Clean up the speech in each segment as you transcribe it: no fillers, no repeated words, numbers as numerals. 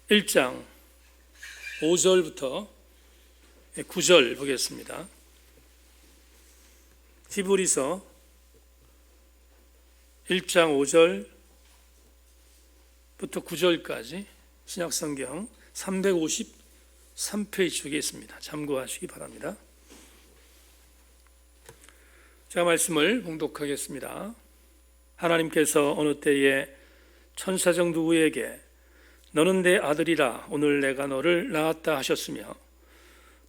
1장 5절부터 9절 보겠습니다. 히브리서 1장 5절부터 9절까지 신약성경 353페이지 쪽에 있습니다. 참고하시기 바랍니다. 제가 말씀을 봉독하겠습니다. 하나님께서 어느 때에 천사장 누구에게 너는 내 아들이라 오늘 내가 너를 낳았다 하셨으며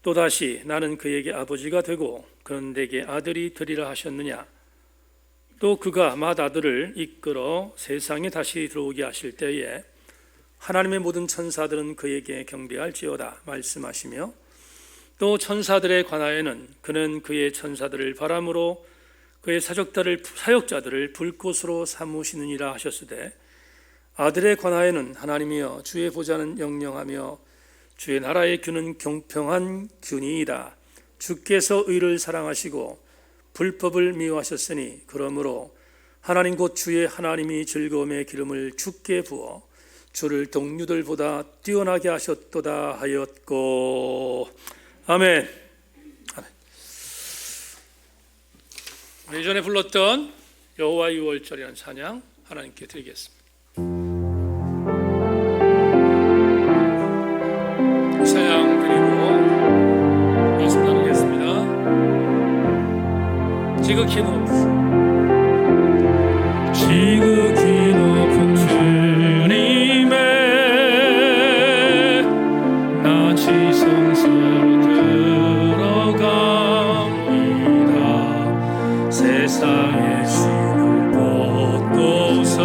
또다시 나는 그에게 아버지가 되고 그는 내게 아들이 되리라 하셨느냐. 또 그가 맏아들을 이끌어 세상에 다시 들어오게 하실 때에 하나님의 모든 천사들은 그에게 경배할지어다 말씀하시며 또 천사들에 관하여는 그는 그의 천사들을 바람으로 그의 사역자들을 불꽃으로 삼으시느니라 하셨으되 아들에 관하여는 하나님이여 주의 보좌는 영영하며 주의 나라의 균은 공평한 균이이다. 주께서 의를 사랑하시고 불법을 미워하셨으니 그러므로 하나님 곧 주의 하나님이 즐거움의 기름을 주께 부어 주를 동류들보다 뛰어나게 하셨도다 하였고. 아멘. 예전에 불렀던 여호와 유월절이라는 찬양 하나님께 드리겠습니다. 찬양 드리고 말씀 나누겠습니다. 지극히 높은 주님의 나 지성소로 들어갑니다. 세상의 신을 벗고서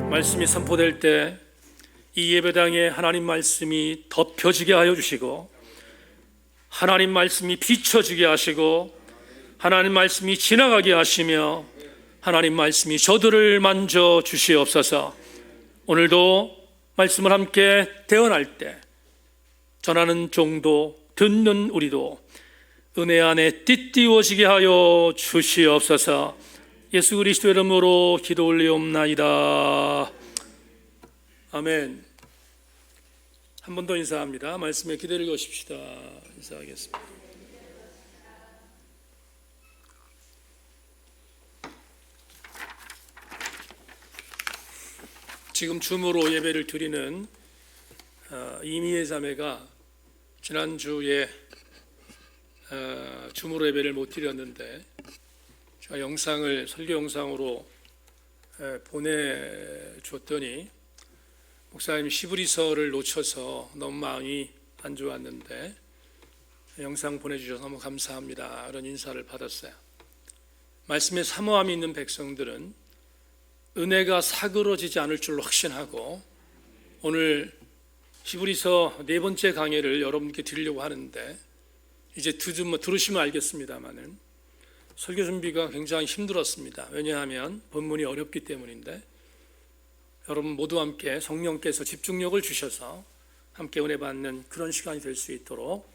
말씀이 선포될 때 이 예배당에 하나님 말씀이 덮여지게 하여 주시고 하나님 말씀이 비춰지게 하시고 하나님 말씀이 지나가게 하시며 하나님 말씀이 저들을 만져 주시옵소서. 오늘도 말씀을 함께 대언할 때 전하는 종도 듣는 우리도 은혜 안에 띠띠워지게 하여 주시옵소서. 예수 그리스도 이름으로 기도 올리옵나이다. 아멘. 한 번 더 인사합니다. 말씀에 기대를 거십시다. 인사하겠습니다. 지금 줌으로 예배를 드리는 이미애 자매가 지난주에 주무로 예배를 못 드렸는데 제가 설교 영상으로 보내줬더니 목사님 히브리서를 놓쳐서 너무 마음이 안 좋았는데 영상 보내주셔서 너무 감사합니다. 그런 인사를 받았어요. 말씀에 사모함이 있는 백성들은 은혜가 사그러지지 않을 줄로 확신하고 오늘 히브리서 4번째 강의를 여러분께 드리려고 하는데 이제 들으시면 알겠습니다만은 설교 준비가 굉장히 힘들었습니다. 왜냐하면 본문이 어렵기 때문인데 여러분 모두 함께 성령께서 집중력을 주셔서 함께 은혜 받는 그런 시간이 될 수 있도록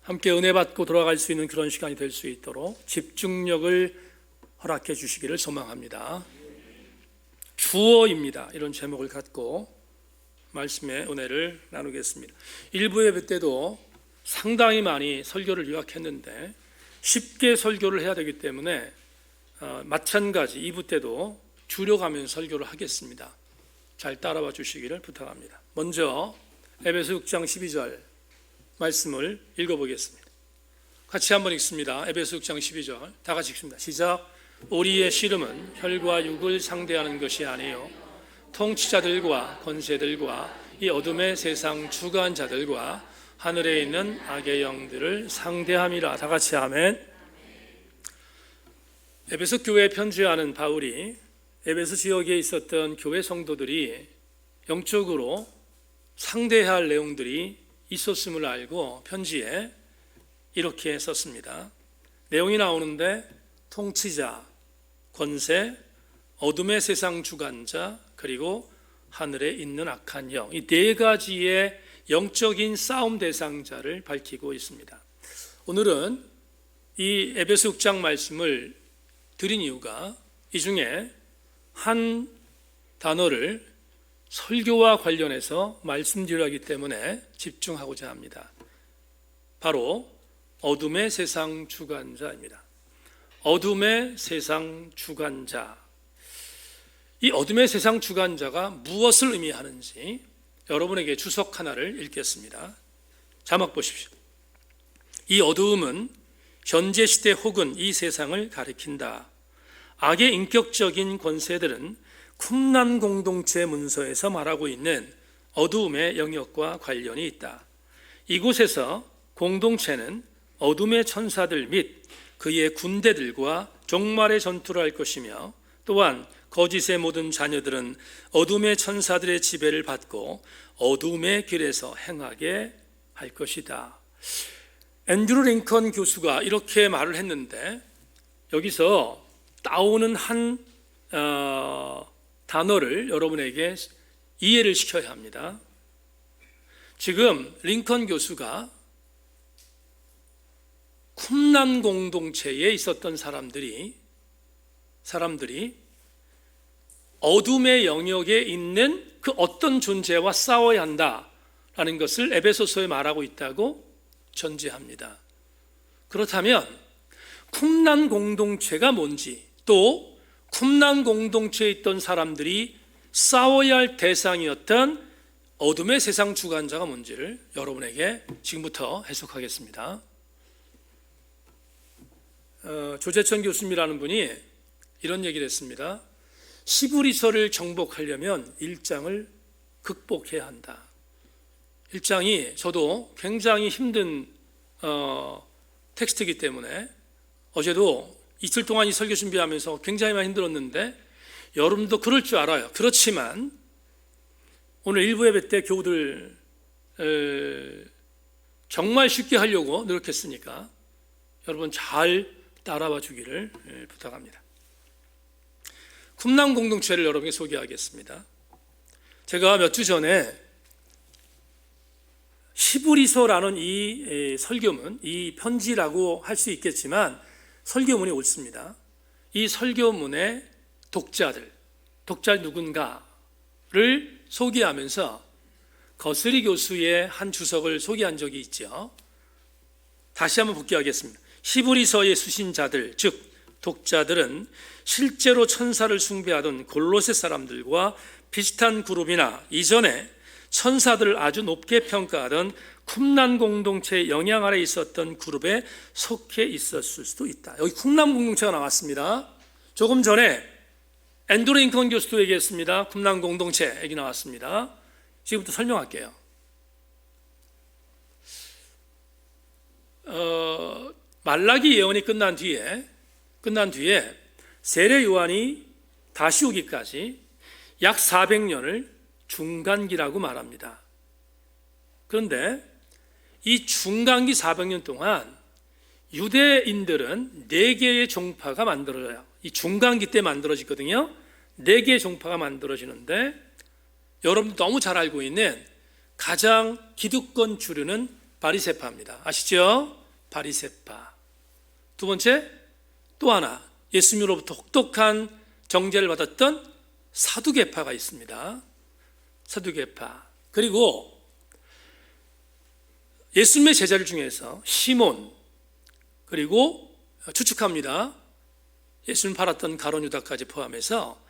함께 은혜 받고 돌아갈 수 있는 그런 시간이 될 수 있도록 집중력을 허락해 주시기를 소망합니다. 주어입니다. 이런 제목을 갖고 말씀의 은혜를 나누겠습니다. 1부 예배 때도 상당히 많이 설교를 요약했는데 쉽게 설교를 해야 되기 때문에 마찬가지 2부 때도 줄여가면서 설교를 하겠습니다. 잘 따라와 주시기를 부탁합니다. 먼저 에베소 6장 12절 말씀을 읽어보겠습니다. 같이 한번 읽습니다. 에베소 6장 12절 다 같이 읽습니다. 시작. 우리의 씨름은 혈과 육을 상대하는 것이 아니요 통치자들과 권세들과 이 어둠의 세상 주관자들과 하늘에 있는 악의 영들을 상대함이라. 다 같이 아멘. 에베소 교회에 편지하는 바울이 에베소 지역에 있었던 교회 성도들이 영적으로 상대해야 할 내용들이 있었음을 알고 편지에 이렇게 썼습니다. 내용이 나오는데 통치자, 권세, 어둠의 세상 주관자, 그리고 하늘에 있는 악한 영, 이 4가지의 영적인 싸움 대상자를 밝히고 있습니다. 오늘은 이 에베소 6장 말씀을 드린 이유가 이 중에 한 단어를 설교와 관련해서 말씀드리려 하기 때문에 집중하고자 합니다. 바로 어둠의 세상 주관자입니다. 어둠의 세상 주관자. 이 어둠의 세상 주관자가 무엇을 의미하는지 여러분에게 주석 하나를 읽겠습니다. 자막 보십시오. 이 어두움은 현재 시대 혹은 이 세상을 가리킨다. 악의 인격적인 권세들은 쿰란 공동체 문서에서 말하고 있는 어두움의 영역과 관련이 있다. 이곳에서 공동체는 어둠의 천사들 및 그의 군대들과 종말의 전투를 할 것이며 또한 거짓의 모든 자녀들은 어둠의 천사들의 지배를 받고 어둠의 길에서 행하게 할 것이다. 앤드루 링컨 교수가 이렇게 말을 했는데 여기서 따오는 한 단어를 여러분에게 이해를 시켜야 합니다. 지금 링컨 교수가 쿰란 공동체에 있었던 사람들이 어둠의 영역에 있는 그 어떤 존재와 싸워야 한다라는 것을 에베소서에 말하고 있다고 전제합니다. 그렇다면 쿰란 공동체가 뭔지, 또 쿰란 공동체에 있던 사람들이 싸워야 할 대상이었던 어둠의 세상 주관자가 뭔지를 여러분에게 지금부터 해석하겠습니다. 조재천 교수님이라는 분이 이런 얘기를 했습니다. 히브리서를 정복하려면 1장을 극복해야 한다. 1장이 저도 굉장히 힘든 텍스트이기 때문에 어제도 이틀 동안 이 설교 준비하면서 굉장히 많이 힘들었는데 여러분도 그럴 줄 알아요. 그렇지만 오늘 1부 예배 때 교우들 정말 쉽게 하려고 노력했으니까 여러분 잘 따라와 주기를 부탁합니다. 쿰란 공동체를 여러분에게 소개하겠습니다. 제가 몇 주 전에 히브리서라는 이 설교문, 이 편지라고 할 수 있겠지만 설교문이 옳습니다. 이 설교문의 독자들 누군가를 소개하면서 거스리 교수의 한 주석을 소개한 적이 있죠. 다시 한번 복귀하겠습니다. 히브리서의 수신자들, 즉 독자들은 실제로 천사를 숭배하던 골로새 사람들과 비슷한 그룹이나 이전에 천사들을 아주 높게 평가하던 쿰란 공동체의 영향 아래 있었던 그룹에 속해 있었을 수도 있다. 여기 쿰란 공동체가 나왔습니다. 조금 전에 앤드루 링컨 교수도 얘기했습니다. 쿰란 공동체 얘기 나왔습니다. 지금부터 설명할게요. 말라기 예언이 끝난 뒤에 세례 요한이 다시 오기까지 약 400년을 중간기라고 말합니다. 그런데 이 중간기 400년 동안 유대인들은 4개의 종파가 만들어져요. 이 중간기 때 만들어지거든요. 4개의 종파가 만들어지는데 여러분 너무 잘 알고 있는 가장 기득권 주류는 바리새파입니다. 아시죠? 바리새파. 두 번째, 또 하나 예수님으로부터 혹독한 정죄를 받았던 사두개파가 있습니다. 사두개파. 그리고 예수님의 제자들 중에서 시몬, 그리고 추측합니다. 예수님 팔았던 가룟 유다까지 포함해서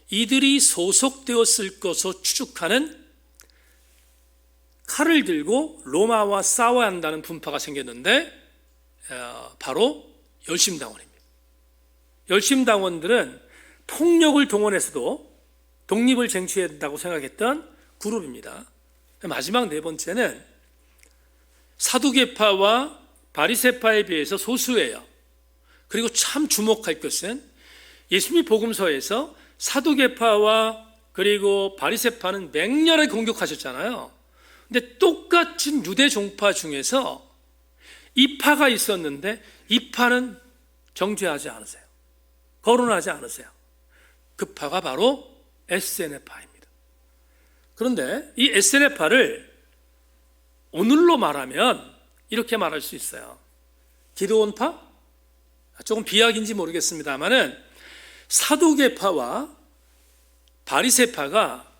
이들이 소속되었을 것으로 추측하는 칼을 들고 로마와 싸워야 한다는 분파가 생겼는데 바로 열심당원입니다. 열심당원들은 폭력을 동원해서도 독립을 쟁취해야 된다고 생각했던 그룹입니다. 마지막 네 번째는 사두개파와 바리새파에 비해서 소수예요. 그리고 참 주목할 것은 예수님 복음서에서 사두개파와 그리고 바리새파는 맹렬하게 공격하셨잖아요. 근데 똑같은 유대 종파 중에서 이 파가 있었는데 이 파는 정죄하지 않으세요. 거론하지 않으세요. 그 파가 바로 에세네파입니다. 그런데 이 에세네파를 오늘로 말하면 이렇게 말할 수 있어요. 기드온파? 조금 비약인지 모르겠습니다만은 사두개파와 바리새파가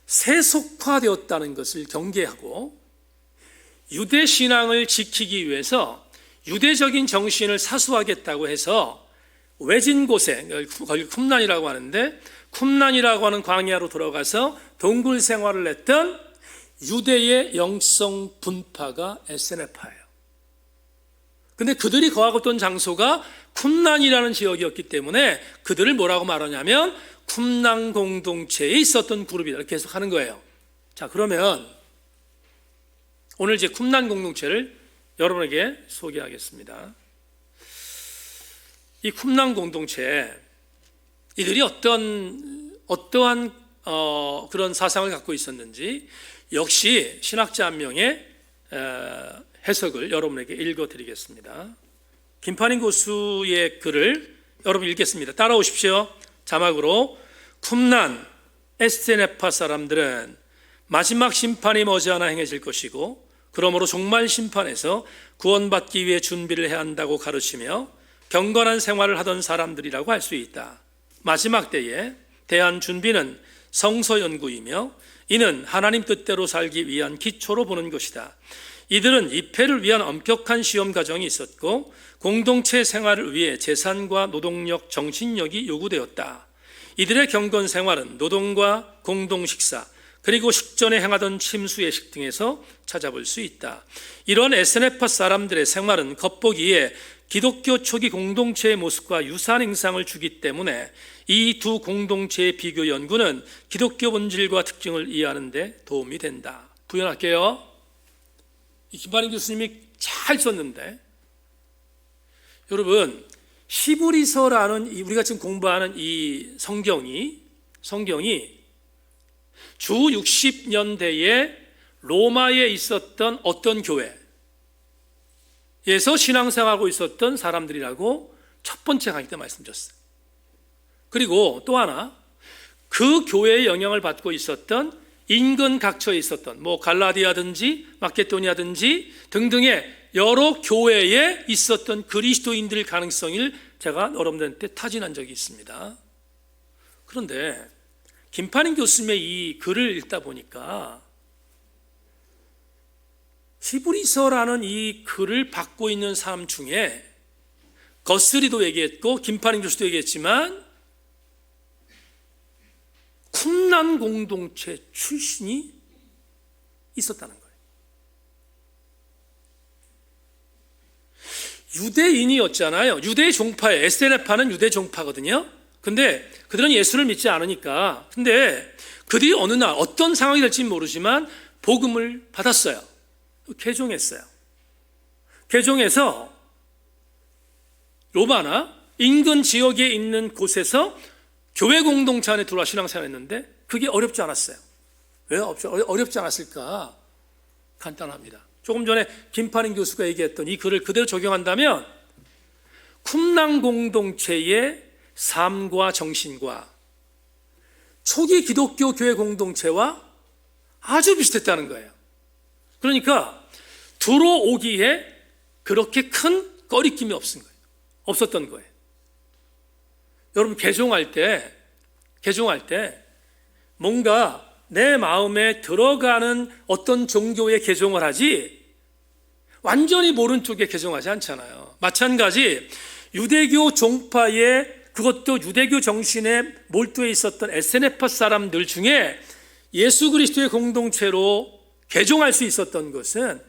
세속화되었다는 것을 경계하고 유대 신앙을 지키기 위해서 유대적인 정신을 사수하겠다고 해서 외진 곳에, 거기 쿰란이라고 하는데 쿰란이라고 하는 광야로 들어가서 동굴 생활을 했던 유대의 영성 분파가 에세네파예요. 근데 그들이 거하고 있던 장소가 쿰란이라는 지역이었기 때문에 그들을 뭐라고 말하냐면 쿰란 공동체에 있었던 그룹이다 이렇게 계속 하는 거예요. 자, 그러면 오늘 이제 쿰란 공동체를 여러분에게 소개하겠습니다. 이 쿰란 공동체, 이들이 어떠한 그런 사상을 갖고 있었는지 역시 신학자 한 명의 해석을 여러분에게 읽어드리겠습니다. 김판인 교수의 글을 여러분 읽겠습니다. 따라오십시오. 자막으로 쿰란 에세네파 사람들은 마지막 심판이 머지않아 행해질 것이고 그러므로 종말 심판에서 구원받기 위해 준비를 해야 한다고 가르치며 경건한 생활을 하던 사람들이라고 할 수 있다. 마지막 때에 대한 준비는 성서 연구이며 이는 하나님 뜻대로 살기 위한 기초로 보는 것이다. 이들은 입회를 위한 엄격한 시험 과정이 있었고 공동체 생활을 위해 재산과 노동력, 정신력이 요구되었다. 이들의 경건 생활은 노동과 공동 식사, 그리고 식전에 행하던 침수 예식 등에서 찾아볼 수 있다. 이런 에세네파 사람들의 생활은 겉보기에 기독교 초기 공동체의 모습과 유사한 인상을 주기 때문에 이 두 공동체의 비교 연구는 기독교 본질과 특징을 이해하는 데 도움이 된다. 부연할게요. 이 김판인 교수님이 잘 썼는데 여러분 히브리서라는 우리가 지금 공부하는 이 성경이 주 60년대에 로마에 있었던 어떤 교회에서 신앙생활하고 있었던 사람들이라고 첫 번째 강의 때 말씀드렸어요. 그리고 또 하나 그 교회의 영향을 받고 있었던 인근 각처에 있었던 갈라디아든지 마케도니아든지 등등의 여러 교회에 있었던 그리스도인들의 가능성을 제가 여러분들한테 타진한 적이 있습니다. 그런데 김판인 교수님의 이 글을 읽다 보니까 히브리서라는 이 글을 받고 있는 사람 중에 거스리도 얘기했고 김판인 교수도 얘기했지만 쿰란 공동체 출신이 있었다는 거예요. 유대인이었잖아요. 유대의 종파에 에스테네파는 유대 종파거든요. 근데 그들은 예수를 믿지 않으니까. 근데 그들이 어느 날 어떤 상황이 될지 모르지만 복음을 받았어요. 개종했어요. 개종해서 로마나 인근 지역에 있는 곳에서 교회 공동체 안에 들어와 신앙생활했는데 그게 어렵지 않았어요. 왜 어렵지 않았을까? 간단합니다. 조금 전에 김판인 교수가 얘기했던 이 글을 그대로 적용한다면 쿰랑 공동체의 삶과 정신과 초기 기독교 교회 공동체와 아주 비슷했다는 거예요. 그러니까 들어오기에 그렇게 큰 꺼리낌이 없었던 거예요. 여러분 개종할 때 뭔가 내 마음에 들어가는 어떤 종교에 개종을 하지 완전히 모른 쪽에 개종하지 않잖아요. 마찬가지 유대교 종파에 그것도 유대교 정신에 몰두해 있었던 에스네파 사람들 중에 예수 그리스도의 공동체로 개종할 수 있었던 것은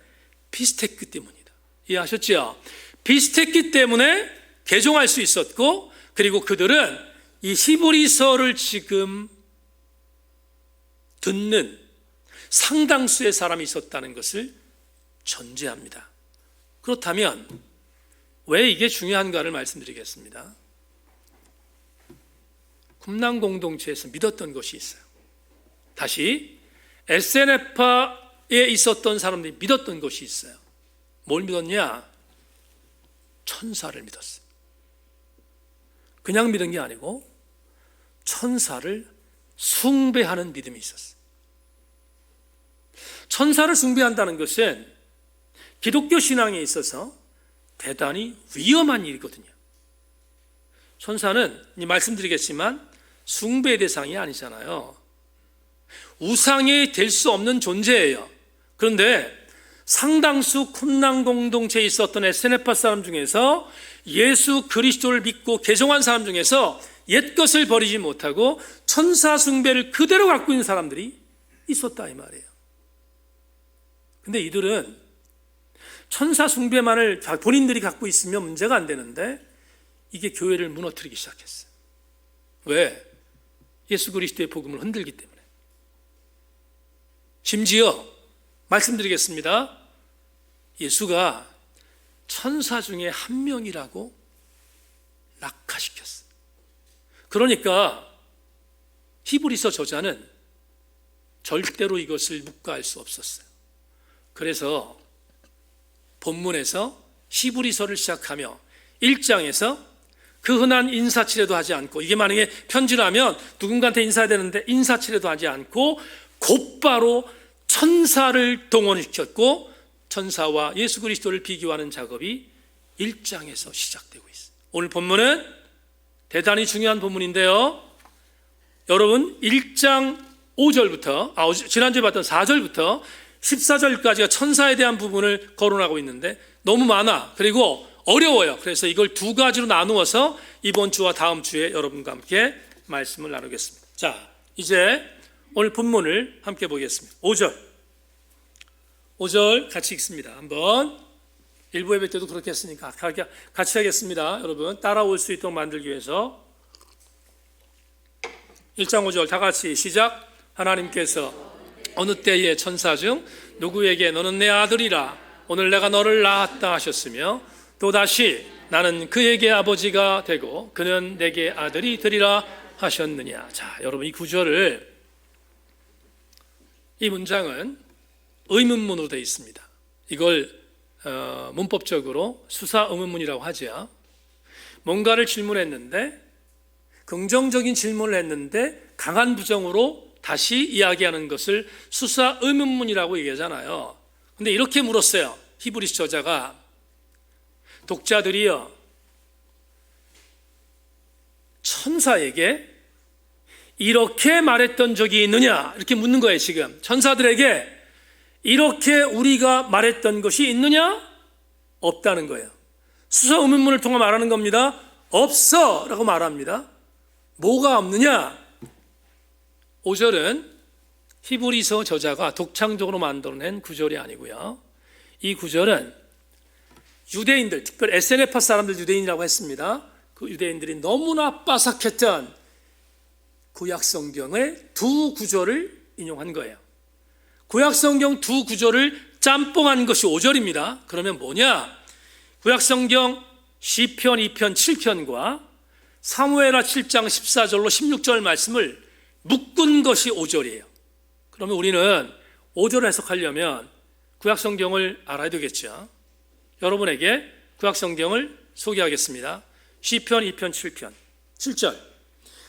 비슷했기 때문이다. 이해하셨죠? 비슷했기 때문에 개종할 수 있었고, 그리고 그들은 이 히브리서를 지금 듣는 상당수의 사람이 있었다는 것을 전제합니다. 그렇다면 왜 이게 중요한가를 말씀드리겠습니다. 쿰랑 공동체에서 믿었던 것이 있어요. 다시 에스네파에 있었던 사람들이 믿었던 것이 있어요. 뭘 믿었냐? 천사를 믿었어요. 그냥 믿은 게 아니고 천사를 숭배하는 믿음이 있었어요. 천사를 숭배한다는 것은 기독교 신앙에 있어서 대단히 위험한 일이거든요. 천사는 말씀드리겠지만 숭배의 대상이 아니잖아요. 우상이 될 수 없는 존재예요. 그런데 상당수 쿰랑 공동체에 있었던 에스네파 사람 중에서 예수 그리스도를 믿고 개종한 사람 중에서 옛것을 버리지 못하고 천사 숭배를 그대로 갖고 있는 사람들이 있었다 이 말이에요. 근데 이들은 천사 숭배만을 본인들이 갖고 있으면 문제가 안 되는데 이게 교회를 무너뜨리기 시작했어요. 왜? 예수 그리스도의 복음을 흔들기 때문에. 심지어 말씀드리겠습니다. 예수가 천사 중에 한 명이라고 낙하시켰어요. 그러니까 히브리서 저자는 절대로 이것을 묵과할 수 없었어요. 그래서 본문에서 히브리서를 시작하며 1장에서 그 흔한 인사치레도 하지 않고, 이게 만약에 편지라면 누군가한테 인사해야 되는데 인사치레도 하지 않고 곧바로 천사를 동원시켰고 천사와 예수 그리스도를 비교하는 작업이 1장에서 시작되고 있어요. 오늘 본문은 대단히 중요한 본문인데요. 여러분 1장 5절부터 지난주에 봤던 4절부터 14절까지가 천사에 대한 부분을 거론하고 있는데 너무 많아, 그리고 어려워요. 그래서 이걸 두 가지로 나누어서 이번 주와 다음 주에 여러분과 함께 말씀을 나누겠습니다. 자, 이제 오늘 본문을 함께 보겠습니다. 5절 같이 읽습니다. 한번 일부 예배 때도 그렇게 했으니까 같이 하겠습니다. 여러분 따라올 수 있도록 만들기 위해서 1장 5절 다 같이 시작. 하나님께서 어느 때에 천사 중 누구에게 너는 내 아들이라 오늘 내가 너를 낳았다 하셨으며 또다시 나는 그에게 아버지가 되고 그는 내게 아들이 되리라 하셨느냐. 자, 여러분 이 구절을, 이 문장은 의문문으로 되어 있습니다. 이걸 문법적으로 수사 의문문이라고 하죠. 뭔가를 질문했는데, 긍정적인 질문을 했는데 강한 부정으로 다시 이야기하는 것을 수사 의문문이라고 얘기하잖아요. 근데 이렇게 물었어요. 히브리서 저자가, 독자들이요, 천사에게 이렇게 말했던 적이 있느냐 이렇게 묻는 거예요. 지금 천사들에게 이렇게 우리가 말했던 것이 있느냐? 없다는 거예요. 수사 의문문을 통해 말하는 겁니다. 없어 라고 말합니다. 뭐가 없느냐? 5절은 히브리서 저자가 독창적으로 만들어낸 구절이 아니고요, 이 구절은 유대인들, 특별히 에세네파 사람들 유대인이라고 했습니다. 그 유대인들이 너무나 빠삭했던 구약 성경의 두 구절을 인용한 거예요. 구약 성경 두 구절을 짬뽕한 것이 5절입니다. 그러면 뭐냐? 구약 성경 시편 2편 7편과 사무엘하 7장 14절로 16절 말씀을 묶은 것이 5절이에요. 그러면 우리는 5절을 해석하려면 구약 성경을 알아야 되겠죠. 여러분에게 구약 성경을 소개하겠습니다. 시편 2편 7편 7절.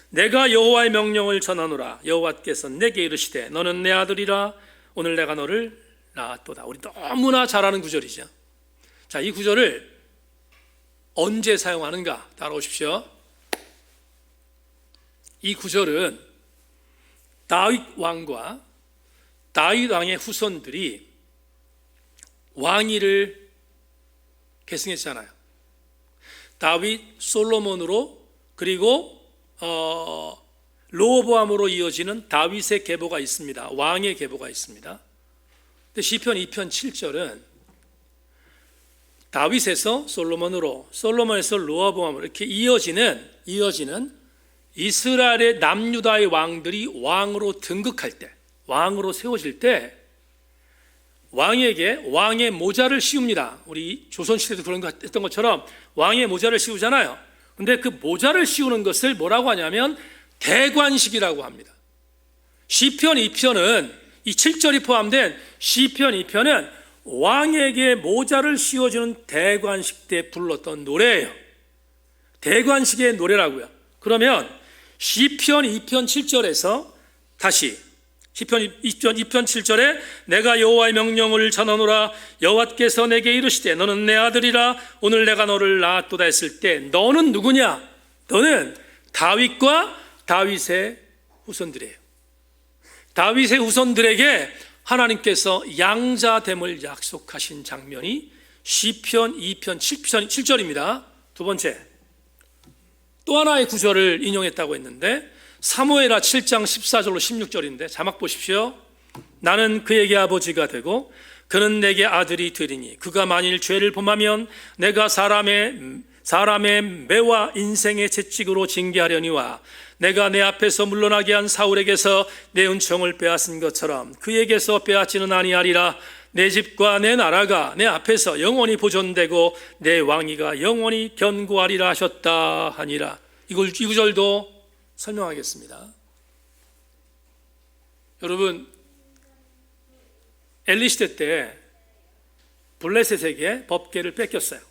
내가 여호와의 명령을 전하노라. 여호와께서 내게 이르시되 너는 내 아들이라. 오늘 내가 너를 낳았도다. 우리 너무나 잘 아는 구절이죠. 자, 이 구절을 언제 사용하는가? 따라오십시오. 이 구절은 다윗 왕과 다윗 왕의 후손들이 왕위를 계승했잖아요. 다윗, 솔로몬으로, 그리고 르호보암으로 이어지는 다윗의 계보가 있습니다. 왕의 계보가 있습니다. 근데 시편 2편 7절은 다윗에서 솔로몬으로, 솔로몬에서 르호보암으로 이렇게 이어지는 이스라엘의 남유다의 왕들이 왕으로 등극할 때, 왕으로 세워질 때 왕에게 왕의 모자를 씌웁니다. 우리 조선시대도 그런 거 했던 것처럼 왕의 모자를 씌우잖아요. 근데 그 모자를 씌우는 것을 뭐라고 하냐면 대관식이라고 합니다. 시편 2편은 이 7절이 포함된 시편 2편은 왕에게 모자를 씌워주는 대관식 때 불렀던 노래예요. 대관식의 노래라고요. 그러면 시편 2편 7절에서 다시 시편 2편 7절에 내가 여호와의 명령을 전하노라. 여호와께서 내게 이르시되 너는 내 아들이라. 오늘 내가 너를 낳았도다 했을 때 너는 누구냐? 너는 다윗과 다윗의 후손들이에요. 다윗의 후손들에게 하나님께서 양자됨을 약속하신 장면이 시편 2편 7절입니다. 두 번째, 또 하나의 구절을 인용했다고 했는데 사무엘하 7장 14절로 16절인데 자막 보십시오. 나는 그에게 아버지가 되고 그는 내게 아들이 되리니 그가 만일 죄를 범하면 내가 사람의 매와 인생의 채찍으로 징계하려니와 내가 내 앞에서 물러나게 한 사울에게서 내 은총을 빼앗은 것처럼 그에게서 빼앗지는 아니하리라. 내 집과 내 나라가 내 앞에서 영원히 보존되고 내 왕위가 영원히 견고하리라 하셨다 하니라. 이 구절도 설명하겠습니다. 여러분, 엘리 시대 때 블레셋에게 법궤를 뺏겼어요.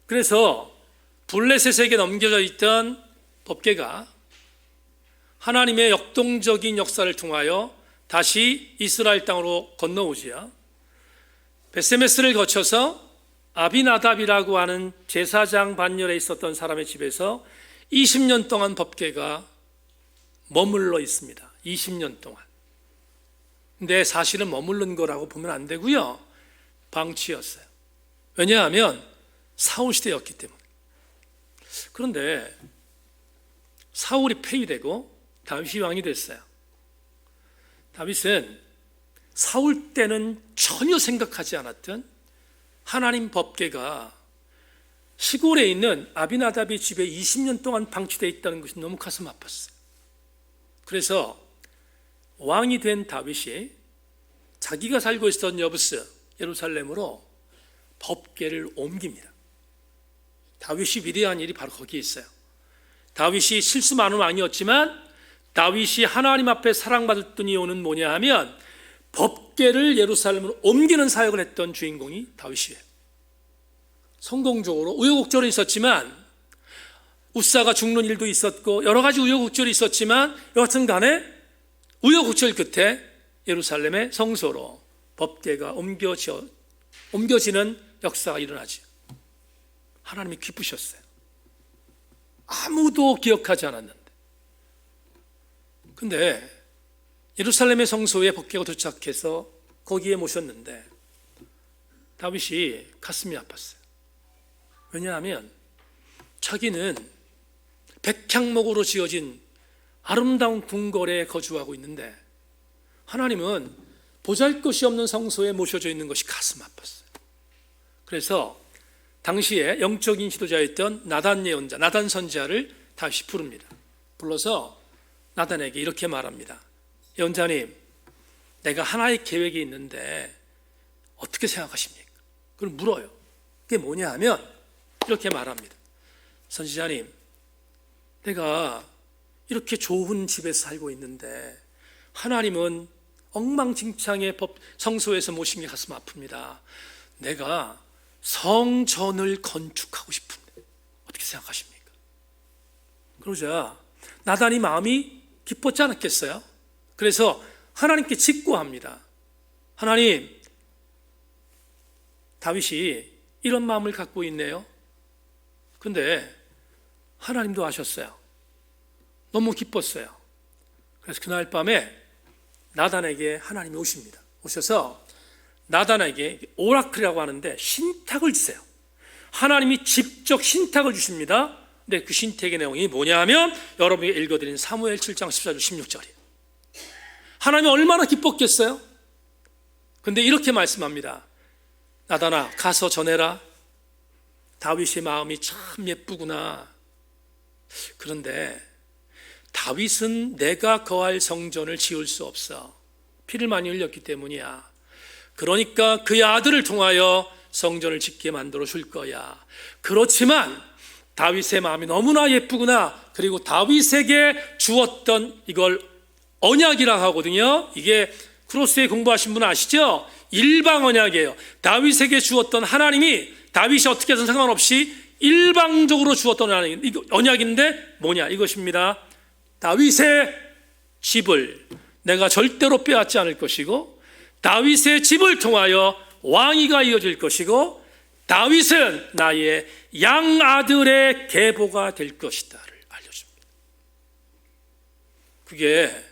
그래서 블레셋에게 넘겨져 있던 법궤가 하나님의 역동적인 역사를 통하여 다시 이스라엘 땅으로 건너오지요. 베세메스를 거쳐서 아비나답이라고 하는 제사장 반열에 있었던 사람의 집에서 20년 동안 법궤가 머물러 있습니다. 20년 동안. 근데 사실은 머무른 거라고 보면 안 되고요. 방치였어요. 왜냐하면 사울 시대였기 때문에. 그런데 사울이 폐위되고 다윗이 왕이 됐어요. 다윗은 사울 때는 전혀 생각하지 않았던 하나님 법궤가 시골에 있는 아비나답의 집에 20년 동안 방치되어 있다는 것이 너무 가슴 아팠어요. 그래서 왕이 된 다윗이 자기가 살고 있었던 여부스 예루살렘으로 법궤를 옮깁니다. 다윗이 위대한 일이 바로 거기에 있어요. 다윗이 실수 많은 왕이었지만 다윗이 하나님 앞에 사랑받았던 이유는 뭐냐 하면 법궤를 예루살렘으로 옮기는 사역을 했던 주인공이 다윗이에요. 성공적으로 우여곡절은 있었지만 우사가 죽는 일도 있었고 여러 가지 우여곡절이 있었지만 여하튼 간에 우여곡절 끝에 예루살렘의 성소로 법궤가 옮겨지는 역사가 일어나죠. 하나님이 기쁘셨어요. 아무도 기억하지 않았는데. 근데 예루살렘의 성소에 법궤가 도착해서 거기에 모셨는데 다윗이 가슴이 아팠어요. 왜냐하면 자기는 백향목으로 지어진 아름다운 궁궐에 거주하고 있는데 하나님은 보잘것이 없는 성소에 모셔져 있는 것이 가슴 아팠어요. 그래서 당시에 영적인 지도자였던 나단 예언자, 나단 선지자를 다시 부릅니다. 불러서 나단에게 이렇게 말합니다. 예언자님, 내가 하나의 계획이 있는데 어떻게 생각하십니까? 그걸 물어요. 그게 뭐냐 하면 이렇게 말합니다. 선지자님, 내가 이렇게 좋은 집에서 살고 있는데 하나님은 엉망진창의 성소에서 모신 게 가슴 아픕니다. 내가 성전을 건축하고 싶은데 어떻게 생각하십니까? 그러자 나단이 마음이 기뻤지 않았겠어요? 그래서 하나님께 직고합니다. 하나님, 다윗이 이런 마음을 갖고 있네요. 근데 하나님도 아셨어요. 너무 기뻤어요. 그래서 그날 밤에 나단에게 하나님이 오십니다. 오셔서 나단에게 오라클이라고 하는데 신탁을 주세요. 하나님이 직접 신탁을 주십니다. 근데 그 신탁의 내용이 뭐냐 하면 여러분에게 읽어드린 사무엘 7장 14절 16절이에요. 하나님이 얼마나 기뻤겠어요? 근데 이렇게 말씀합니다. 나단아, 가서 전해라. 다윗의 마음이 참 예쁘구나. 그런데 다윗은 내가 거할 성전을 지을 수 없어. 피를 많이 흘렸기 때문이야. 그러니까 그의 아들을 통하여 성전을 짓게 만들어 줄 거야. 그렇지만 다윗의 마음이 너무나 예쁘구나. 그리고 다윗에게 주었던 이걸 언약이라고 하거든요. 이게 크로스에 공부하신 분 아시죠? 일방 언약이에요. 다윗에게 주었던 하나님이 다윗이 어떻게 해서 상관없이 일방적으로 주었던 언약인데 뭐냐? 이것입니다. 다윗의 집을 내가 절대로 빼앗지 않을 것이고 다윗의 집을 통하여 왕위가 이어질 것이고 다윗은 나의 양아들의 계보가 될 것이다를 알려줍니다. 그게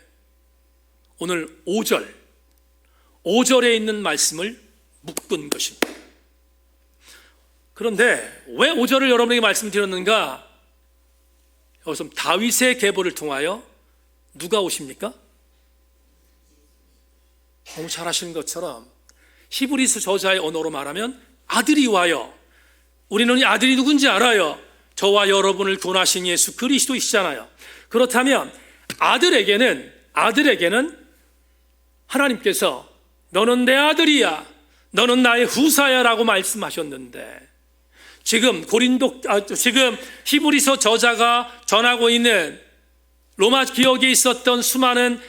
오늘 5절에 있는 말씀을 묶은 것입니다. 그런데 왜 5절을 여러분에게 말씀드렸는가? 여기서 다윗의 계보를 통하여 누가 오십니까? 너무 잘 아시는 것처럼 히브리서 저자의 언어로 말하면 아들이 와요. 우리는 이 아들이 누군지 알아요. 저와 여러분을 구원하신 예수 그리스도이시잖아요. 그렇다면 아들에게는 하나님께서 너는 내 아들이야, 너는 나의 후사야 라고 말씀하셨는데 지금 히브리서 저자가 전하고 있는 로마 기억에 있었던 수많은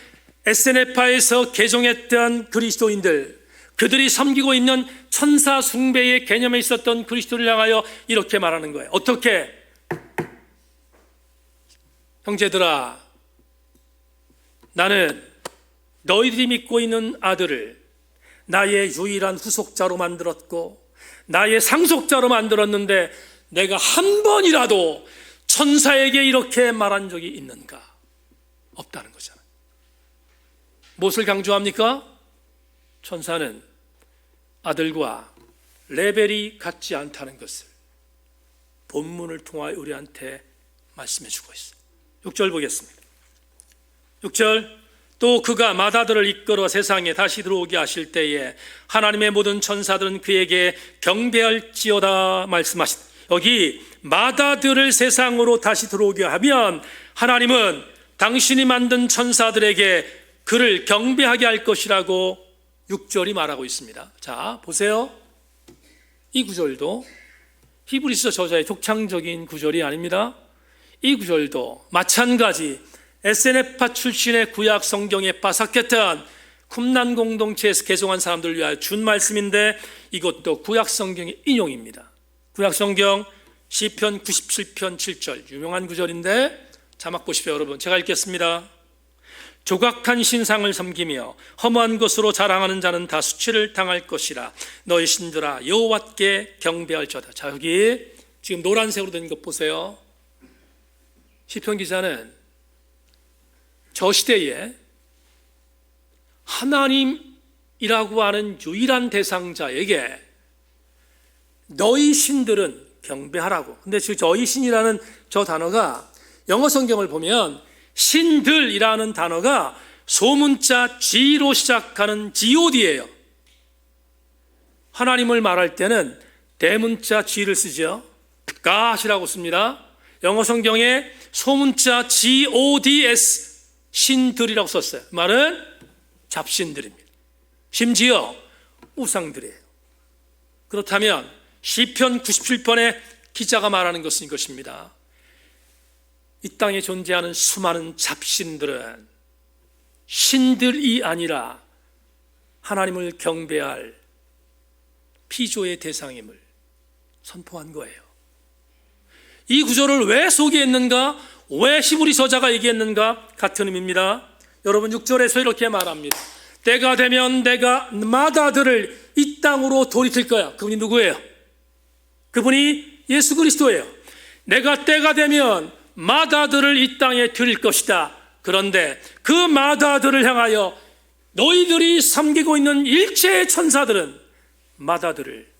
에세네파에서 개종했던 그리스도인들, 그들이 섬기고 있는 천사 숭배의 개념에 있었던 그리스도를 향하여 이렇게 말하는 거예요. 어떻게? 형제들아, 나는 너희들이 믿고 있는 아들을 나의 유일한 후속자로 만들었고 나의 상속자로 만들었는데 내가 한 번이라도 천사에게 이렇게 말한 적이 있는가? 없다는 거잖아요. 무엇을 강조합니까? 천사는 아들과 레벨이 같지 않다는 것을 본문을 통하여 우리한테 말씀해 주고 있어요. 6절 보겠습니다. 6절, 또 그가 마다들을 이끌어 세상에 다시 들어오게 하실 때에 하나님의 모든 천사들은 그에게 경배할지어다 말씀하신, 여기 마다들을 세상으로 다시 들어오게 하면 하나님은 당신이 만든 천사들에게 그를 경배하게 할 것이라고 6절이 말하고 있습니다. 자, 보세요. 이 구절도 히브리서 저자의 독창적인 구절이 아닙니다. 이 구절도 마찬가지 에세네파 출신의 구약 성경에 빠삭했던 쿰난 공동체에서 개종한 사람들을 위하여 준 말씀인데 이것도 구약 성경의 인용입니다. 구약 성경 시편 97편 7절 유명한 구절인데 자막 보십시오. 여러분, 제가 읽겠습니다. 조각한 신상을 섬기며 허무한 것으로 자랑하는 자는 다 수치를 당할 것이라. 너희 신들아 여호와께 경배할지어다. 자, 여기 지금 노란색으로 된 것 보세요. 시편 기자는 저 시대에 하나님이라고 하는 유일한 대상자에게 너희 신들은 경배하라고. 근데 지금 저희 신이라는 저 단어가 영어 성경을 보면 신들이라는 단어가 소문자 G로 시작하는 God예요. 하나님을 말할 때는 대문자 G를 쓰죠. God이라고 씁니다. 영어 성경에 소문자 GODS, 신들이라고 썼어요. 말은 잡신들입니다. 심지어 우상들이에요. 그렇다면 시편 97편의 기자가 말하는 것은 이것입니다. 이 땅에 존재하는 수많은 잡신들은 신들이 아니라 하나님을 경배할 피조의 대상임을 선포한 거예요. 이 구절을 왜 소개했는가? 왜 히브리 서자가 얘기했는가? 같은 의미입니다. 여러분 6절에서 이렇게 말합니다. 때가 되면 내가 마다들을 이 땅으로 돌이킬 거야. 그분이 누구예요? 그분이 예수 그리스도예요. 내가 때가 되면 마다들을 이 땅에 드릴 것이다. 그런데 그 마다들을 향하여 너희들이 섬기고 있는 일체의 천사들은 마다들을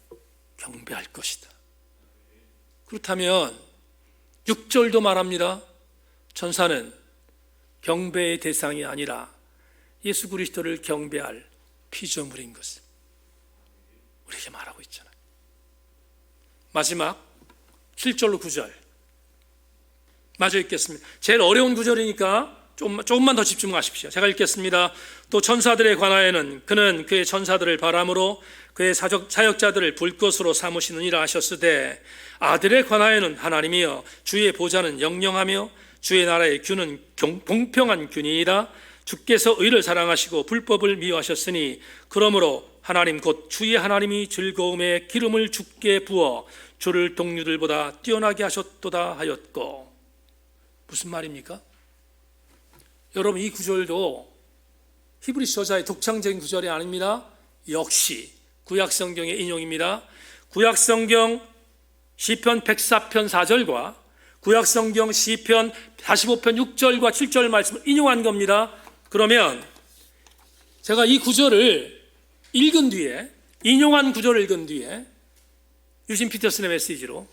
경배할 것이다. 그렇다면 6절도 말합니다. 천사는 경배의 대상이 아니라 예수 그리스도를 경배할 피조물인 것을 우리에게 말하고 있잖아요. 마지막 7절로 9절 마저 읽겠습니다. 제일 어려운 구절이니까 조금만 더 집중하십시오. 제가 읽겠습니다. 또 천사들에 관하여는 그는 그의 천사들을 바람으로 그의 사역자들을 불꽃으로 삼으시느니라 하셨으되 아들에 관하여는 하나님이여 주의 보좌는 영영하며 주의 나라의 균은 공평한 균이니라. 주께서 의를 사랑하시고 불법을 미워하셨으니 그러므로 하나님 곧 주의 하나님이 즐거움에 기름을 주께 부어 주를 동류들보다 뛰어나게 하셨도다 하였고. 무슨 말입니까? 여러분 이 구절도 히브리 서자의 독창적인 구절이 아닙니다. 역시 구약성경의 인용입니다. 구약성경 시편 104편 4절과 구약성경 시편 45편 6절과 7절 말씀을 인용한 겁니다. 그러면 제가 이 구절을 읽은 뒤에, 인용한 구절을 읽은 뒤에 유진 피터슨의 메시지로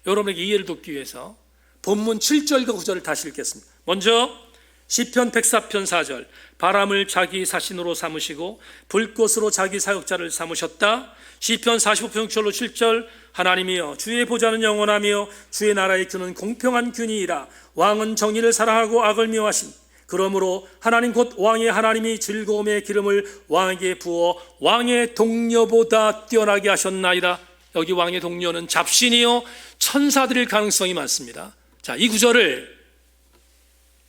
여러분에게 이해를 돕기 위해서 본문 7절과 9절을 다시 읽겠습니다. 먼저 시편 104편 4절 바람을 자기 사신으로 삼으시고 불꽃으로 자기 사역자를 삼으셨다. 시편 45편 6절로 7절 하나님이여 주의 보좌는 영원하며 주의 나라의 균은 공평한 균이라. 왕은 정의를 사랑하고 악을 미워하신 그러므로 하나님 곧 왕의 하나님이 즐거움의 기름을 왕에게 부어 왕의 동료보다 뛰어나게 하셨나이다. 여기 왕의 동료는 잡신이요 천사들일 가능성이 많습니다. 자, 이 구절을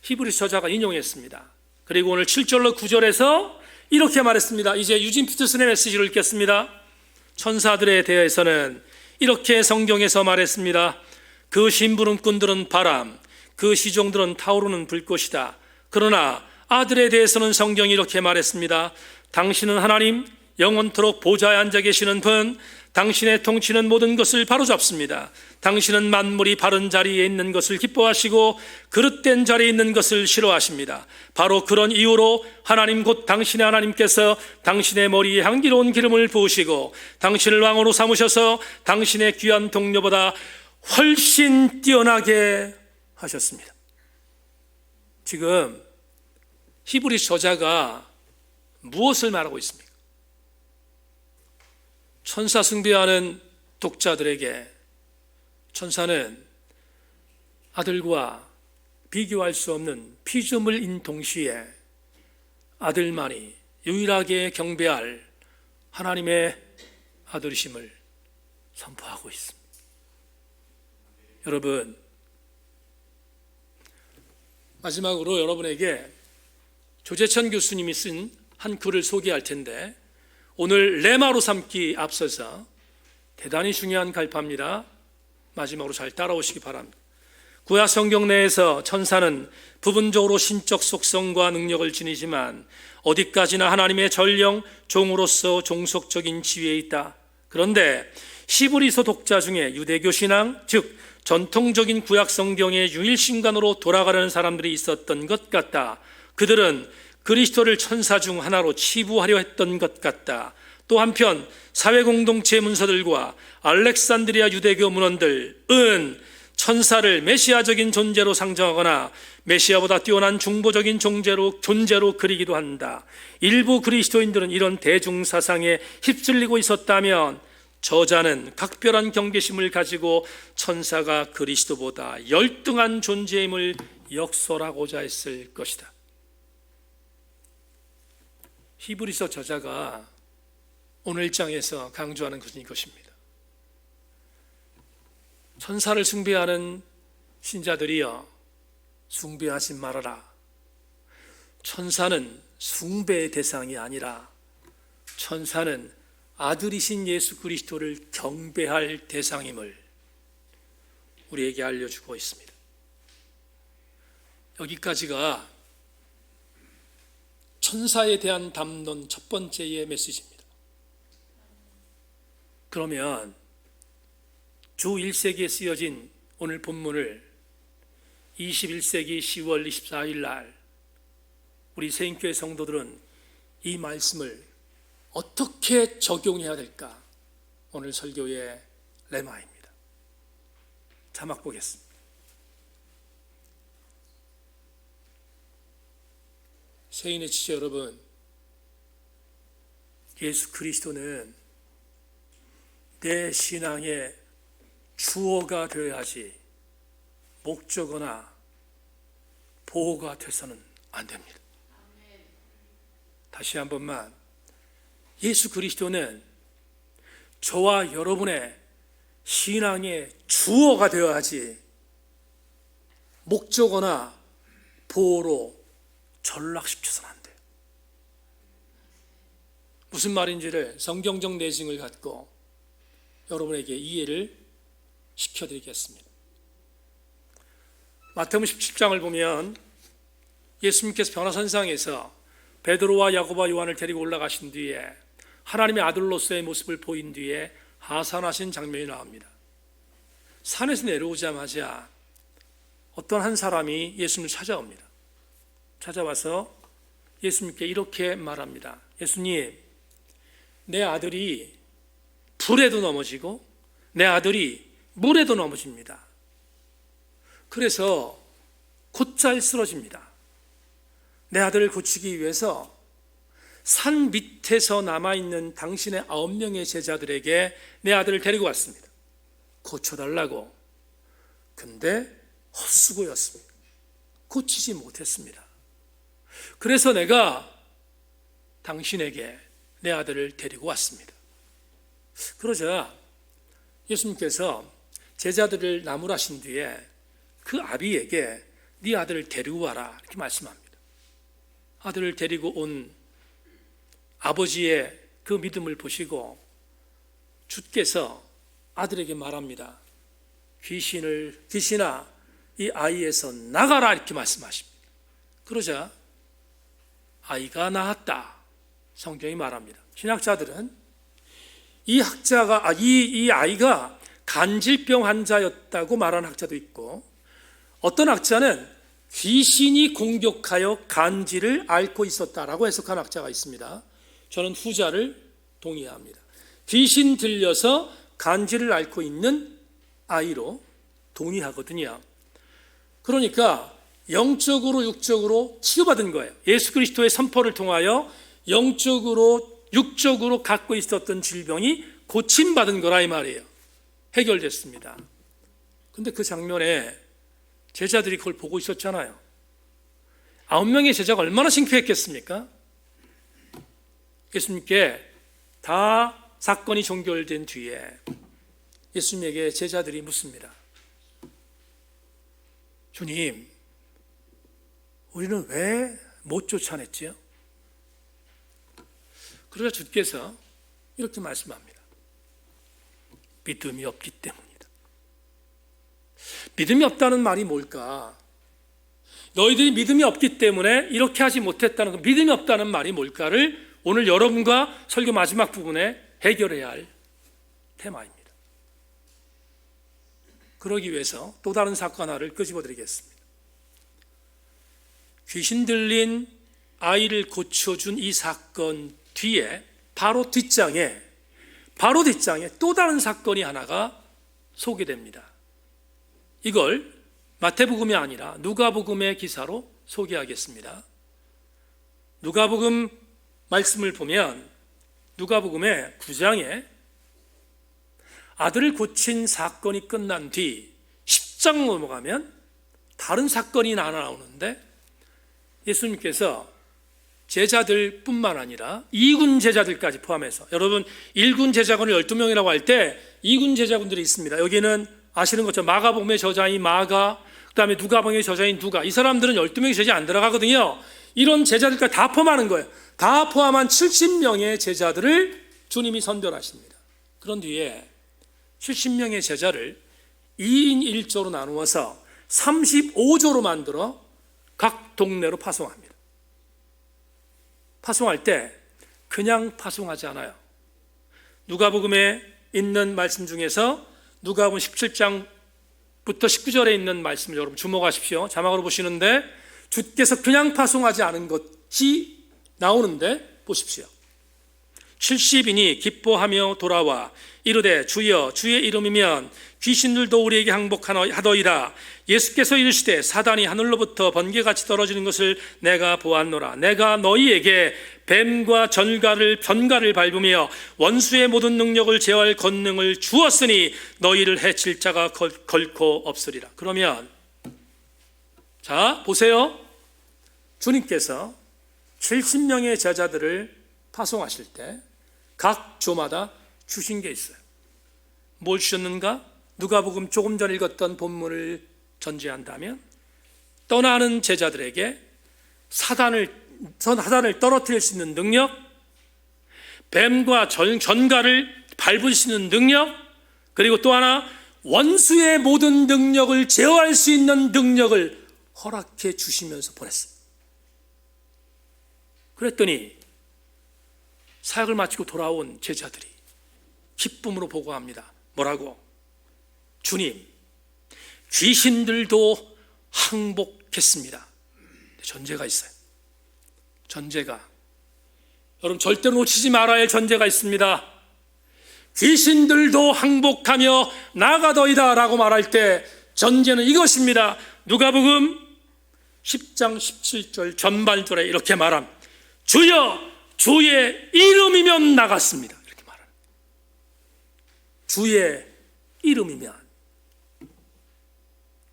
히브리 서자가 인용했습니다. 그리고 오늘 7절로 9절에서 이렇게 말했습니다. 이제 유진 피터슨의 메시지를 읽겠습니다. 천사들에 대해서는 이렇게 성경에서 말했습니다. 그 심부름꾼들은 바람, 그 시종들은 타오르는 불꽃이다. 그러나 아들에 대해서는 성경이 이렇게 말했습니다. 당신은 하나님, 영원토록 보좌에 앉아 계시는 분, 당신의 통치는 모든 것을 바로잡습니다. 당신은 만물이 바른 자리에 있는 것을 기뻐하시고 그릇된 자리에 있는 것을 싫어하십니다. 바로 그런 이유로 하나님 곧 당신의 하나님께서 당신의 머리에 향기로운 기름을 부으시고 당신을 왕으로 삼으셔서 당신의 귀한 동료보다 훨씬 뛰어나게 하셨습니다. 지금 히브리 저자가 무엇을 말하고 있습니까? 천사 숭배하는 독자들에게 천사는 아들과 비교할 수 없는 피조물인 동시에 아들만이 유일하게 경배할 하나님의 아들이심을 선포하고 있습니다. 여러분, 마지막으로 여러분에게 조재천 교수님이 쓴 한 글을 소개할 텐데 오늘 레마로 삼기 앞서서 대단히 중요한 갈파입니다. 마지막으로 잘 따라오시기 바랍니다. 구약 성경 내에서 천사는 부분적으로 신적 속성과 능력을 지니지만 어디까지나 하나님의 전령 종으로서 종속적인 지위에 있다. 그런데 히브리서 독자 중에 유대교 신앙, 즉 전통적인 구약 성경의 유일신간으로 돌아가려는 사람들이 있었던 것 같다. 그들은 그리스도를 천사 중 하나로 치부하려 했던 것 같다. 또 한편 사회공동체 문서들과 알렉산드리아 유대교 문헌들은 천사를 메시아적인 존재로 상정하거나 메시아보다 뛰어난 중보적인 존재로 그리기도 한다. 일부 그리스도인들은 이런 대중사상에 휩쓸리고 있었다면 저자는 각별한 경계심을 가지고 천사가 그리스도보다 열등한 존재임을 역설하고자 했을 것이다. 히브리서 저자가 오늘 장에서 강조하는 것은 이것입니다. 천사를 숭배하는 신자들이여, 숭배하지 말아라. 천사는 숭배의 대상이 아니라 천사는 아들이신 예수 그리스도를 경배할 대상임을 우리에게 알려주고 있습니다. 여기까지가 천사에 대한 담론 첫 번째의 메시지입니다. 그러면 주 1세기에 쓰여진 오늘 본문을 21세기 10월 24일 날 우리 세인교회 성도들은 이 말씀을 어떻게 적용해야 될까? 오늘 설교의 레마입니다. 자막 보겠습니다. 세인의 지체 여러분, 예수 그리스도는 내 신앙의 주어가 되어야지 목적어나 보호가 돼서는 안 됩니다. 다시 한 번만, 예수 그리스도는 저와 여러분의 신앙의 주어가 되어야지 목적어나 보호로 전락시켜서는 안 돼요. 무슨 말인지를 성경적 내증을 갖고 여러분에게 이해를 시켜드리겠습니다. 마태복음 17장을 보면 예수님께서 변화산상에서 베드로와 야고보와 요한을 데리고 올라가신 뒤에 하나님의 아들로서의 모습을 보인 뒤에 하산하신 장면이 나옵니다. 산에서 내려오자마자 어떤 한 사람이 예수님을 찾아옵니다. 찾아와서 예수님께 이렇게 말합니다. 예수님, 내 아들이 불에도 넘어지고 내 아들이 물에도 넘어집니다. 그래서 곧잘 쓰러집니다. 내 아들을 고치기 위해서 산 밑에서 남아있는 당신의 9명의 제자들에게 내 아들을 데리고 왔습니다. 고쳐달라고. 근데 헛수고였습니다. 고치지 못했습니다. 그래서 내가 당신에게 내 아들을 데리고 왔습니다. 그러자 예수님께서 제자들을 나무라신 뒤에 그 아비에게 네 아들을 데리고 와라 이렇게 말씀합니다. 아들을 데리고 온 아버지의 그 믿음을 보시고 주께서 아들에게 말합니다. 귀신아 이 아이에서 나가라 이렇게 말씀하십니다. 그러자 아이가 나았다 성경이 말합니다. 신학자들은 이 아이가 간질병 환자였다고 말하는 학자도 있고, 어떤 학자는 귀신이 공격하여 간질을 앓고 있었다라고 해석한 학자가 있습니다. 저는 후자를 동의합니다. 귀신 들려서 간질을 앓고 있는 아이로 동의하거든요. 그러니까 영적으로 육적으로 치유받은 거예요. 예수 그리스도의 선포를 통하여 영적으로 육적으로 갖고 있었던 질병이 고침받은 거라 이 말이에요. 해결됐습니다. 근데 그 장면에 제자들이 그걸 보고 있었잖아요. 9명의 제자가 얼마나 창피했겠습니까? 예수님께 다 사건이 종결된 뒤에 예수님에게 제자들이 묻습니다. 주님, 우리는 왜 못 쫓아냈지요? 그러자 주께서 이렇게 말씀합니다. 믿음이 없기 때문이다. 믿음이 없다는 말이 뭘까? 너희들이 믿음이 없기 때문에 이렇게 하지 못했다는 거, 믿음이 없다는 말이 뭘까를 오늘 여러분과 설교 마지막 부분에 해결해야 할 테마입니다. 그러기 위해서 또 다른 사건 하나를 끄집어드리겠습니다. 귀신 들린 아이를 고쳐준 이 사건 뒤에 바로 뒷장에 또 다른 사건이 하나가 소개됩니다. 이걸 마태복음이 아니라 누가복음의 기사로 소개하겠습니다. 누가복음 말씀을 보면 누가복음의 9장에 아들을 고친 사건이 끝난 뒤 10장 넘어가면 다른 사건이 하나 나오는데, 예수님께서 제자들뿐만 아니라 2군 제자들까지 포함해서, 여러분 1군 제자군을 12명이라고 할 때 2군 제자군들이 있습니다. 여기는 아시는 것처럼 마가복음의 저자인 마가, 그 다음에 누가복음의 저자인 누가, 이 사람들은 12명의 제자 안 들어가거든요. 이런 제자들까지 다 포함하는 거예요. 다 포함한 70명의 제자들을 주님이 선별하십니다. 그런 뒤에 70명의 제자를 2인 1조로 나누어서 35조로 만들어 각 동네로 파송합니다. 파송할 때 그냥 파송하지 않아요. 누가복음에 있는 말씀 중에서 누가복음 17장부터 19절에 있는 말씀을 여러분 주목하십시오. 자막으로 보시는데, 주께서 그냥 파송하지 않은 것이 나오는데 보십시오. 70인이 기뻐하며 돌아와 이르되 주여 주의 이름이면 귀신들도 우리에게 항복하더이다. 예수께서 이르시되 사단이 하늘로부터 번개같이 떨어지는 것을 내가 보았노라. 내가 너희에게 뱀과 전갈을 밟으며 원수의 모든 능력을 제어할 권능을 주었으니 너희를 해칠 자가 결코 없으리라. 그러면 자 보세요. 주님께서 70명의 제자들을 파송하실 때 각 조마다 주신 게 있어요. 뭘 주셨는가? 누가복음 조금 전 읽었던 본문을 전제한다면, 떠나는 제자들에게 사단을 떨어뜨릴 수 있는 능력, 뱀과 전갈을 밟을 수 있는 능력, 그리고 또 하나 원수의 모든 능력을 제어할 수 있는 능력을 허락해 주시면서 보냈어요. 그랬더니 사역을 마치고 돌아온 제자들이 기쁨으로 보고합니다. 뭐라고? 주님, 귀신들도 항복했습니다. 전제가 있어요. 전제가, 여러분 절대로 놓치지 말아야 할 전제가 있습니다. 귀신들도 항복하며 나가더이다 라고 말할 때 전제는 이것입니다. 누가복음 10장 17절 전반절에 이렇게 말함. 주여 주의 이름이면 나갔습니다. 이렇게 말하는. 주의 이름이면.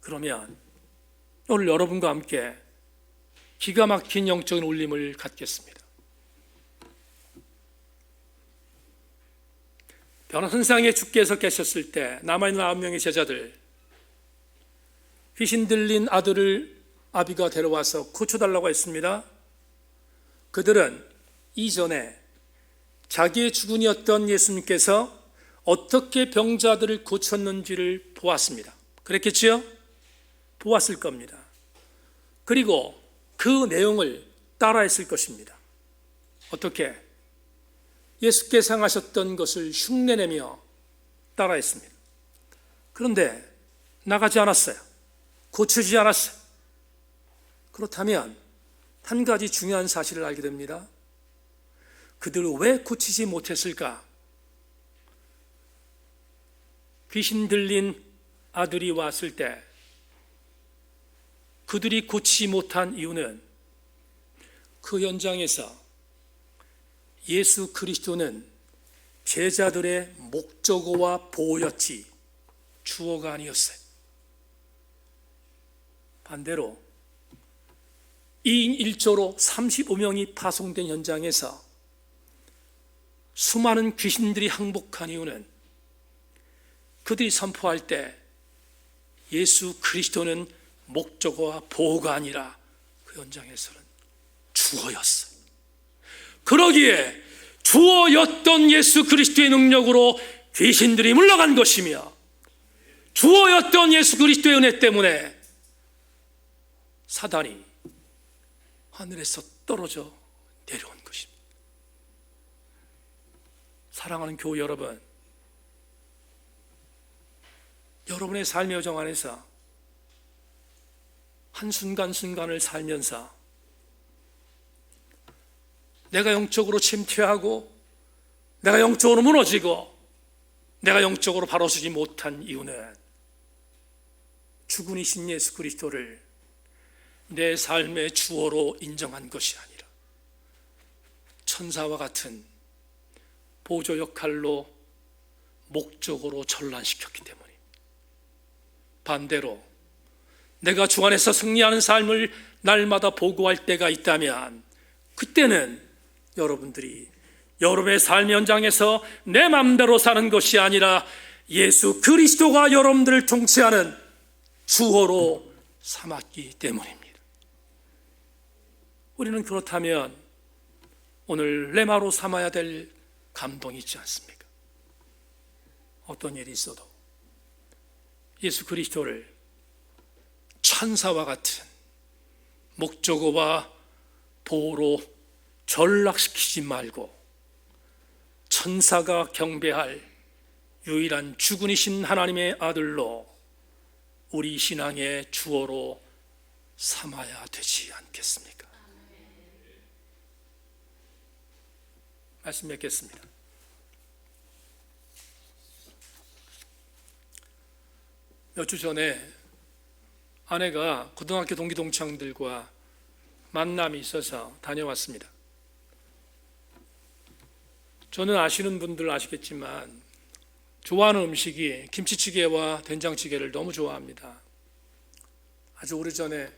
그러면 오늘 여러분과 함께 기가 막힌 영적인 울림을 갖겠습니다. 변화선상에 주께서 계셨을 때 남아있는 9명의 제자들, 귀신 들린 아들을 아비가 데려와서 고쳐달라고 했습니다. 그들은 이전에 자기의 주군이었던 예수님께서 어떻게 병자들을 고쳤는지를 보았습니다. 그랬겠지요? 보았을 겁니다. 그리고 그 내용을 따라했을 것입니다. 어떻게? 예수께서 행하셨던 것을 흉내내며 따라했습니다. 그런데 나가지 않았어요. 고치지 않았어요. 그렇다면 한 가지 중요한 사실을 알게 됩니다. 그들을 왜 고치지 못했을까? 귀신 들린 아들이 왔을 때 그들이 고치지 못한 이유는 그 현장에서 예수 그리스도는 제자들의 목적어와 보호였지 주어가 아니었어요. 반대로 2인 1조로 35명이 파송된 현장에서 수많은 귀신들이 항복한 이유는 그들이 선포할 때 예수 그리스도는 목적어와 보호가 아니라 그 현장에서는 주어였어요. 그러기에 주어였던 예수 그리스도의 능력으로 귀신들이 물러간 것이며, 주어였던 예수 그리스도의 은혜 때문에 사단이 하늘에서 떨어져 내려온 것입니다. 사랑하는 교우 여러분, 여러분의 삶의 여정 안에서 한순간순간을 살면서 내가 영적으로 침퇴하고 내가 영적으로 무너지고 내가 영적으로 바로 서지 못한 이유는 주군이신 예수 그리스도를 내 삶의 주어로 인정한 것이 아니라 천사와 같은 보조 역할로 목적으로 전란시켰기 때문입니다. 반대로 내가 주 안에서 승리하는 삶을 날마다 보고할 때가 있다면 그때는 여러분들이 여러분의 삶 현장에서 내 마음대로 사는 것이 아니라 예수 그리스도가 여러분들을 통치하는 주어로 삼았기 때문입니다. 우리는 그렇다면 오늘 레마로 삼아야 될 감동이 있지 않습니까? 어떤 일이 있어도 예수 그리스도를 천사와 같은 목적어와 보호로 전락시키지 말고 천사가 경배할 유일한 주군이신 하나님의 아들로 우리 신앙의 주어로 삼아야 되지 않겠습니까? 말씀 맺겠습니다. 몇 주 전에 아내가 고등학교 동기 동창들과 만남이 있어서 다녀왔습니다. 저는 아시는 분들 아시겠지만 좋아하는 음식이 김치찌개와 된장찌개를 너무 좋아합니다. 아주 오래전에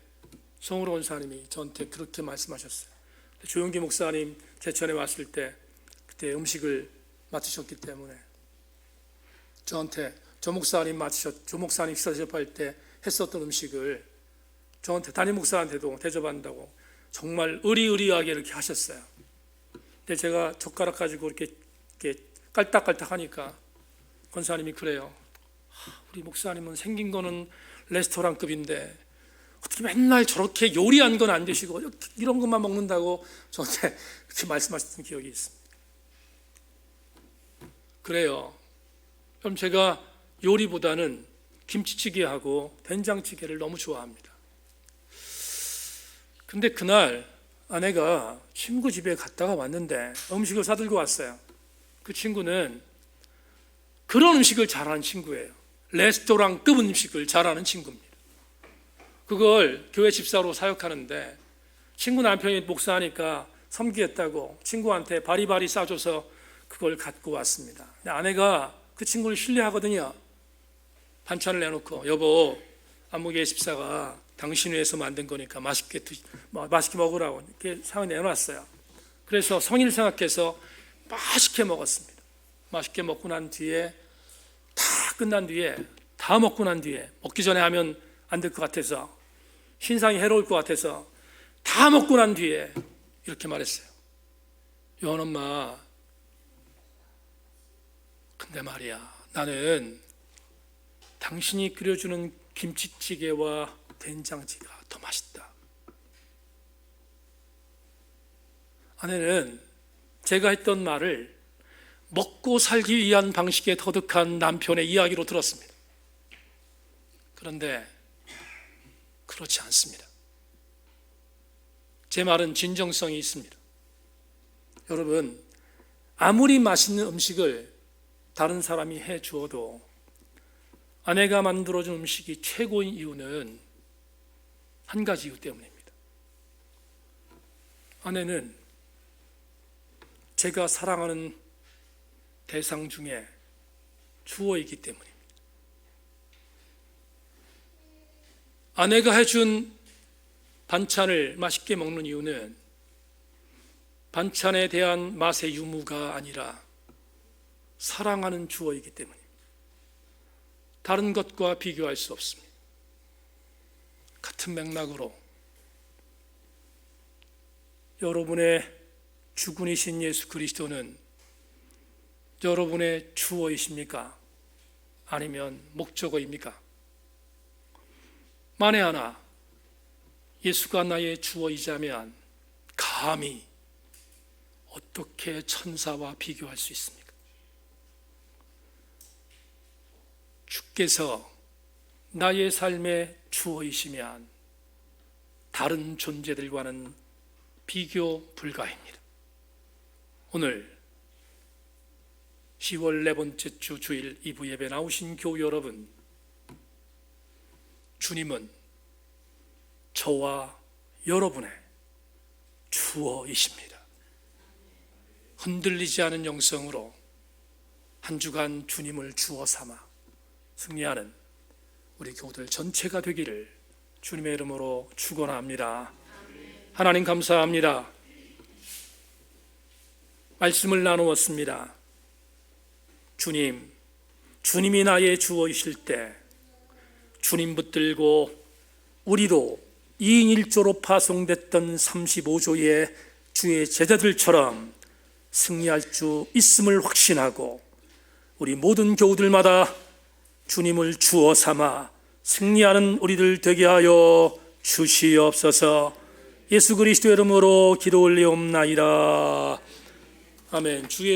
송으로 원사님이 저한테 그렇게 말씀하셨어요. 조용기 목사님 제천에 왔을 때 그때 음식을 맡으셨기 때문에 저한테 조 목사님 식사 대접할 때 했었던 음식을 저한테 담임 목사한테도 대접한다고 정말 의리의리하게 이렇게 하셨어요. 근데 제가 젓가락 가지고 이렇게 깔딱깔딱 하니까 권사님이 그래요. 우리 목사님은 생긴 거는 레스토랑급인데 어떻게 맨날 저렇게 요리한 건 안 드시고 이런 것만 먹는다고 저한테 그렇게 말씀하셨던 기억이 있습니다. 그래요. 그럼 제가 요리보다는 김치찌개하고 된장찌개를 너무 좋아합니다. 근데 그날 아내가 친구 집에 갔다가 왔는데 음식을 사들고 왔어요. 그 친구는 그런 음식을 잘하는 친구예요. 레스토랑급 음식을 잘하는 친구입니다. 그걸 교회 집사로 사역하는데 친구 남편이 목사하니까 섬기겠다고 친구한테 바리바리 싸줘서 그걸 갖고 왔습니다. 근데 아내가 그 친구를 신뢰하거든요. 반찬을 내놓고 여보 안목의 집사가 당신 위해서 만든 거니까 맛있게 먹으라고 이렇게 상을 내놨어요. 그래서 성의를 생각해서 맛있게 먹었습니다. 맛있게 먹고 난 뒤에 다 먹고 난 뒤에 먹기 전에 하면 안 될 것 같아서 신상이 해로울 것 같아서 다 먹고 난 뒤에 이렇게 말했어요. 요한 엄마, 근데 말이야 나는 당신이 끓여주는 김치찌개와 된장찌개가 더 맛있다. 아내는 제가 했던 말을 먹고 살기 위한 방식의 터득한 남편의 이야기로 들었습니다. 그런데 그렇지 않습니다. 제 말은 진정성이 있습니다. 여러분, 아무리 맛있는 음식을 다른 사람이 해 주어도 아내가 만들어준 음식이 최고인 이유는 한 가지 이유 때문입니다. 아내는 제가 사랑하는 대상 중에 주어이기 때문입니다. 아내가 해준 반찬을 맛있게 먹는 이유는 반찬에 대한 맛의 유무가 아니라 사랑하는 주어이기 때문입니다. 다른 것과 비교할 수 없습니다. 같은 맥락으로 여러분의 주군이신 예수 그리스도는 여러분의 주어이십니까? 아니면 목적어입니까? 만에 하나 예수가 나의 주어이자면 감히 어떻게 천사와 비교할 수 있습니까? 주께서 나의 삶의 주어이시면 다른 존재들과는 비교 불가입니다. 오늘 10월 네 번째 주 주일 2부 예배 나오신 교우 여러분, 주님은 저와 여러분의 주어이십니다. 흔들리지 않은 영성으로 한 주간 주님을 주어 삼아 승리하는 우리 교우들 전체가 되기를 주님의 이름으로 축원합니다. 하나님 감사합니다. 말씀을 나누었습니다. 주님이 나의 주어이실 때 주님 붙들고 우리도 2인 1조로 파송됐던 35조의 주의 제자들처럼 승리할 주 있음을 확신하고 우리 모든 교우들마다 주님을 주어 삼아 승리하는 우리들 되게 하여 주시옵소서. 예수 그리스도의 이름으로 기도 올리옵나이다. 아멘. 주의